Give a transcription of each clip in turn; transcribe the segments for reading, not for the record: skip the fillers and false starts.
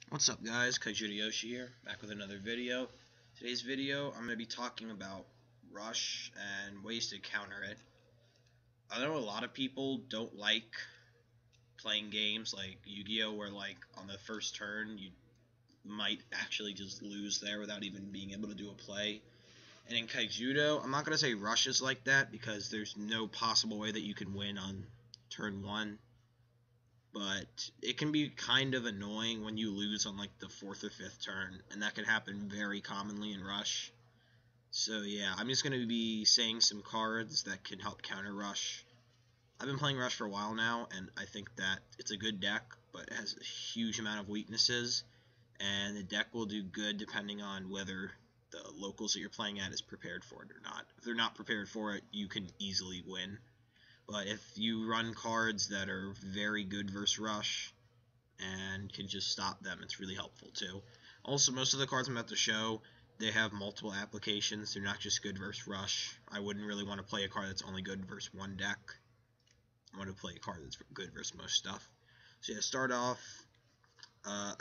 What's up guys, Kaijudo here, back with another video. Today's video, I'm going to be talking about Rush and ways to counter it. I know a lot of people don't like playing games like Yu-Gi-Oh! Where like on the first turn you might actually just lose there without even being able to do a play. And in Kaijudo, I'm not going to say Rush is like that because there's no possible way that you can win on turn 1. But it can be kind of annoying when you lose on like the 4th or 5th turn, and that can happen very commonly in Rush. So yeah, I'm just going to be saying some cards that can help counter Rush. I've been playing Rush for a while now, and I think that it's a good deck, but it has a huge amount of weaknesses, and the deck will do good depending on whether the locals that you're playing at is prepared for it or not. If they're not prepared for it, you can easily win. But if you run cards that are very good versus Rush and can just stop them, it's really helpful too. Also, most of the cards I'm about to show, they have multiple applications. They're not just good versus Rush. I wouldn't really want to play a card that's only good versus one deck. I want to play a card that's good versus most stuff. So yeah, start off.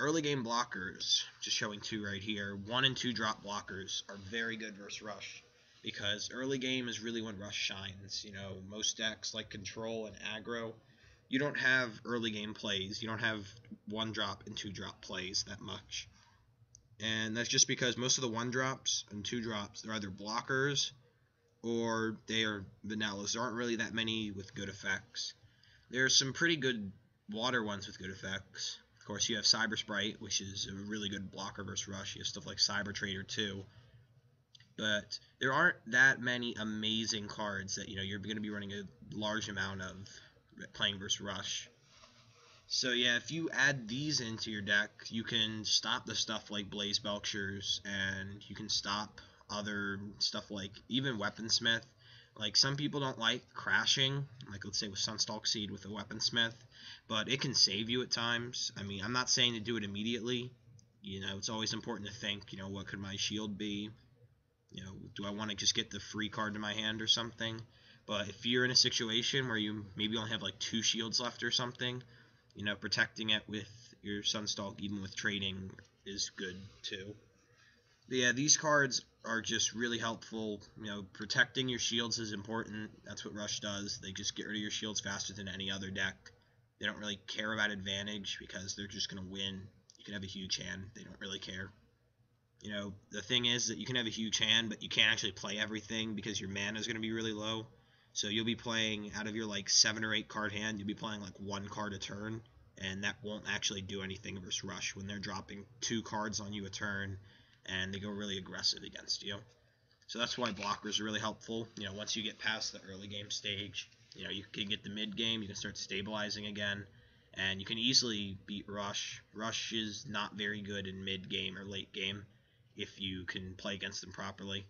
Early game blockers, just showing two right here. 1 and 2 drop blockers are very good versus Rush, because early game is really when Rush shines. You know, most decks like Control and Aggro, you don't have early game plays. You don't have 1 drop and 2 drop plays that much. And that's just because most of the 1 drops and 2 drops, they're either blockers or they are vanillas. There aren't really that many with good effects. There are some pretty good water ones with good effects. Of course, you have Cyber Sprite, which is a really good blocker versus Rush. You have stuff like Cyber Trader too. But there aren't that many amazing cards that you're going to be running a large amount of playing versus Rush. So yeah, if you add these into your deck, you can stop the stuff like Blaze Belchers, and you can stop other stuff like even Weaponsmith. Like, some people don't like crashing, like let's say with Sunstalk Seed with a Weaponsmith, but it can save you at times. I mean, I'm not saying to do it immediately. It's always important to think, what could my shield be? Do I want to just get the free card to my hand or something? But if you're in a situation where you maybe only have like 2 shields left or something, protecting it with your Sunstalk, even with trading, is good too. But yeah, these cards are just really helpful. Protecting your shields is important. That's what Rush does. They just get rid of your shields faster than any other deck. They don't really care about advantage because they're just going to win. You can have a huge hand. They don't really care. The thing is that you can have a huge hand, but you can't actually play everything because your mana is going to be really low. So you'll be playing, out of your like 7 or 8 card hand, you'll be playing like 1 card a turn, and that won't actually do anything versus Rush when they're dropping 2 cards on you a turn and they go really aggressive against you. So that's why blockers are really helpful. Once you get past the early game stage, you can get the mid game, you can start stabilizing again, and you can easily beat Rush. Rush is not very good in mid game or late game if you can play against them properly.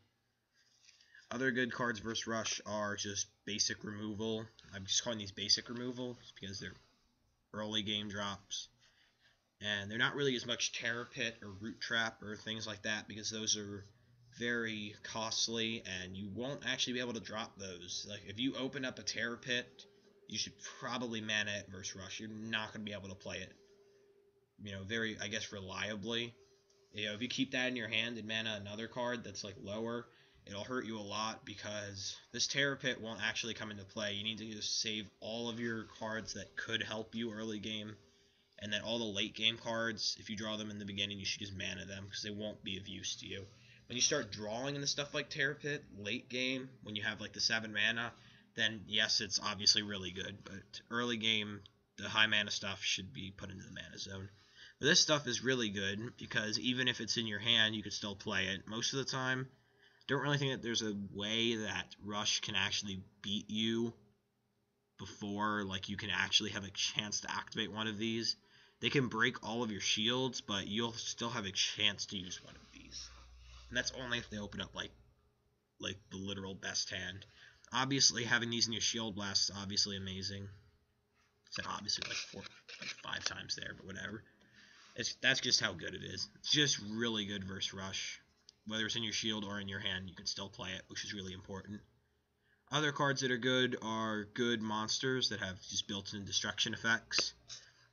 Other good cards versus Rush are just basic removal. I'm just calling these basic removal because they're early game drops. And they're not really as much Terror Pit or Root Trap or things like that, because those are very costly and you won't actually be able to drop those. Like, if you open up a Terror Pit, you should probably mana it versus Rush. You're not going to be able to play it, very, I guess, reliably. If you keep that in your hand and mana another card that's like lower, it'll hurt you a lot because this Terror Pit won't actually come into play. You need to just save all of your cards that could help you early game, and then all the late game cards, if you draw them in the beginning, you should just mana them because they won't be of use to you. When you start drawing into stuff like Terror Pit late game, when you have like the 7 mana, then yes, it's obviously really good. But early game, the high mana stuff should be put into the mana zone. But this stuff is really good because even if it's in your hand, you could still play it. Most of the time, don't really think that there's a way that Rush can actually beat you before like you can actually have a chance to activate one of these. They can break all of your shields, but you'll still have a chance to use one of these. And that's only if they open up like the literal best hand. Obviously, having these in your shield blast is obviously amazing. I said obviously like 5 times there, but whatever. That's just how good it is. It's just really good versus Rush. Whether it's in your shield or in your hand, you can still play it, which is really important. Other cards that are good monsters that have just built-in destruction effects.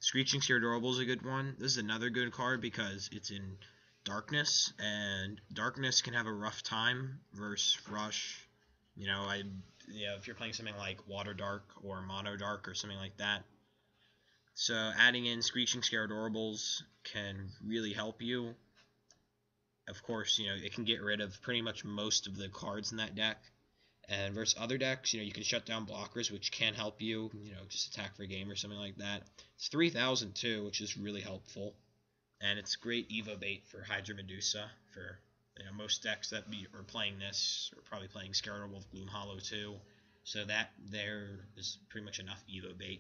Screeching Scaradorable is a good one. This is another good card because it's in Darkness, and Darkness can have a rough time versus Rush. If you're playing something like Water Dark or Mono Dark or something like that. So adding in Screeching Scaradorables can really help you. Of course, it can get rid of pretty much most of the cards in that deck. And versus other decks, you can shut down blockers, which can help you, just attack for a game or something like that. It's 3,000 too, which is really helpful. And it's great Evo bait for Hydra Medusa. For most decks that are playing this are probably playing Scaradorable with Gloom Hollow too. So that there is pretty much enough Evo bait.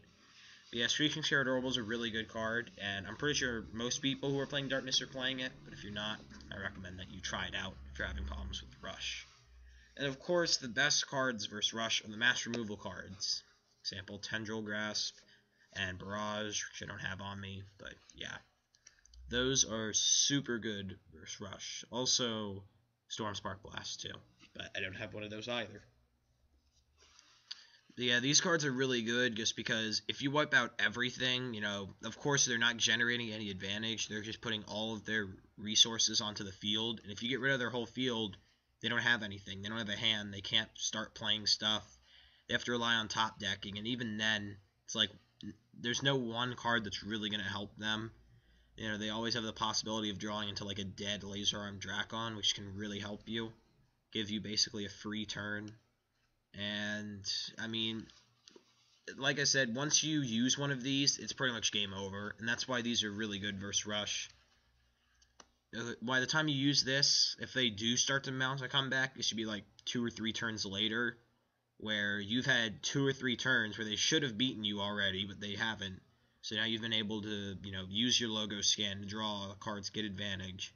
But yeah, Screeching Scaradorable is a really good card, and I'm pretty sure most people who are playing Darkness are playing it. But if you're not, I recommend that you try it out if you're having problems with Rush. And of course, the best cards versus Rush are the mass removal cards. Example, Tendril Grasp and Barrage, which I don't have on me, but yeah. Those are super good versus Rush. Also, Storm Spark Blast too, but I don't have one of those either. But yeah, these cards are really good just because if you wipe out everything, of course they're not generating any advantage. They're just putting all of their resources onto the field, and if you get rid of their whole field, they don't have anything. They don't have a hand. They can't start playing stuff. They have to rely on top decking, and even then, it's like there's no one card that's really going to help them. They always have the possibility of drawing into like a dead Laser Arm Drakon, which can really help you. Give you basically a free turn. And, I mean, like I said, once you use one of these, it's pretty much game over. And that's why these are really good versus Rush. By the time you use this, if they do start to mount a comeback, it should be like 2 or 3 turns later, where you've had 2 or 3 turns where they should have beaten you already, but they haven't. So now you've been able to, use your logo scan to draw cards, get advantage.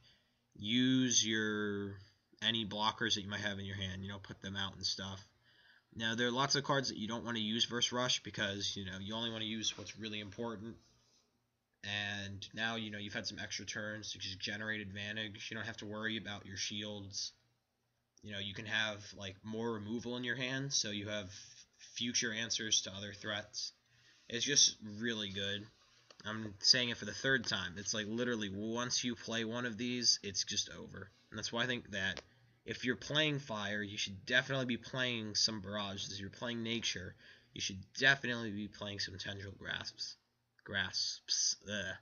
Use any blockers that you might have in your hand, put them out and stuff. Now, there are lots of cards that you don't want to use versus Rush because, you only want to use what's really important. And now, you've had some extra turns to just generate advantage. You don't have to worry about your shields. You can have, more removal in your hand, so you have future answers to other threats. It's just really good. I'm saying it for the 3rd time. It's literally once you play one of these, it's just over. And that's why I think that if you're playing Fire, you should definitely be playing some Barrages. If you're playing Nature, you should definitely be playing some Tendril Grasps. Ugh.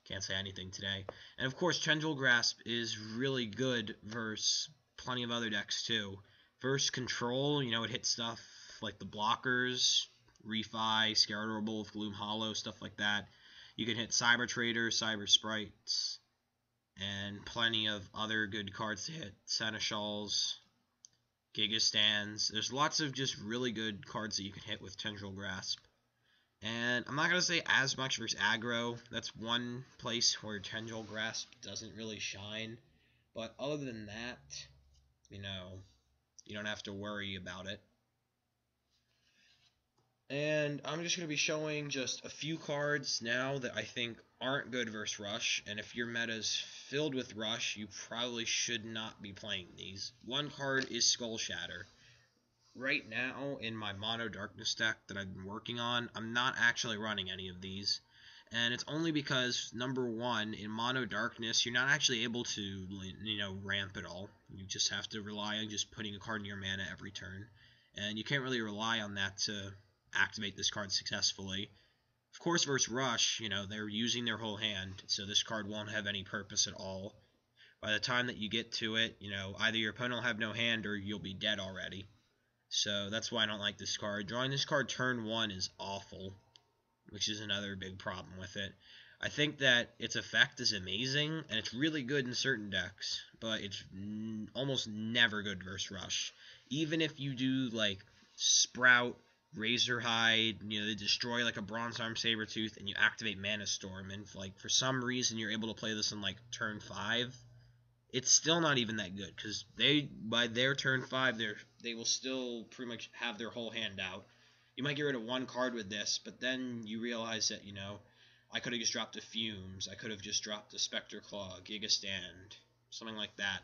Can't say anything today. And of course, Tendril Grasp is really good versus plenty of other decks too. Versus Control, it hits stuff like the blockers, Refi, Scaradorable with Gloom Hollow, stuff like that. You can hit Cyber Trader, Cyber Sprites, and plenty of other good cards to hit. Seneschals, Gigastans. There's lots of just really good cards that you can hit with Tendril Grasp. And I'm not going to say as much versus aggro. That's one place where Tendril Grasp doesn't really shine. But other than that, you don't have to worry about it. And I'm just going to be showing just a few cards now that I think aren't good versus Rush. And if your meta's filled with Rush, you probably should not be playing these. One card is Skull Shatter. Right now, in my Mono Darkness deck that I've been working on, I'm not actually running any of these. And it's only because, number one, in Mono Darkness, you're not actually able to, ramp at all. You just have to rely on just putting a card in your mana every turn. And you can't really rely on that to activate this card successfully. Of course, versus Rush, they're using their whole hand, so this card won't have any purpose at all. By the time that you get to it, either your opponent will have no hand or you'll be dead already. So that's why I don't like this card. Drawing this card turn 1 is awful, which is another big problem with it. I think that its effect is amazing, and it's really good in certain decks, but it's almost never good versus Rush. Even if you do, Sprout, Razorhide, they destroy, a Bronze Arm Sabertooth, and you activate Mana Storm, and, for some reason you're able to play this on, turn 5, it's still not even that good, because by their turn 5, they will still pretty much have their whole hand out. You might get rid of one card with this, but then you realize that, I could have just dropped a Fumes, I could have just dropped a Spectre Claw, Gigastand, something like that,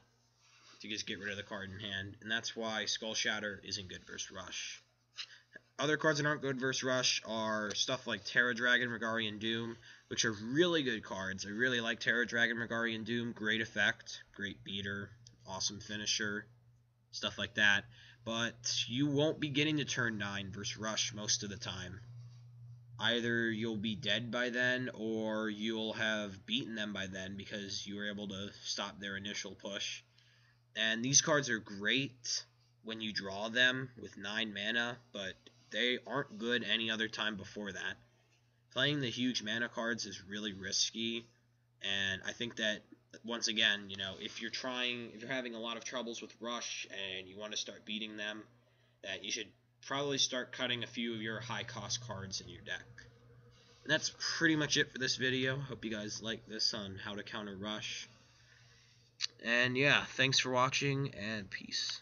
to just get rid of the card in hand, and that's why Skull Shatter isn't good versus Rush. Other cards that aren't good versus Rush are stuff like Terra Dragon, Regarian Doom, which are really good cards. I really like Terra Dragon, Regarian Doom. Great effect, great beater, awesome finisher, stuff like that. But you won't be getting to turn 9 versus Rush most of the time. Either you'll be dead by then, or you'll have beaten them by then because you were able to stop their initial push. And these cards are great when you draw them with 9 mana, but they aren't good any other time before that. Playing the huge mana cards is really risky, and I think that, once again, if you're having a lot of troubles with Rush and you want to start beating them, that you should probably start cutting a few of your high cost cards in your deck. And that's pretty much it for this video. Hope you guys like this on how to counter Rush. And yeah, thanks for watching, and peace.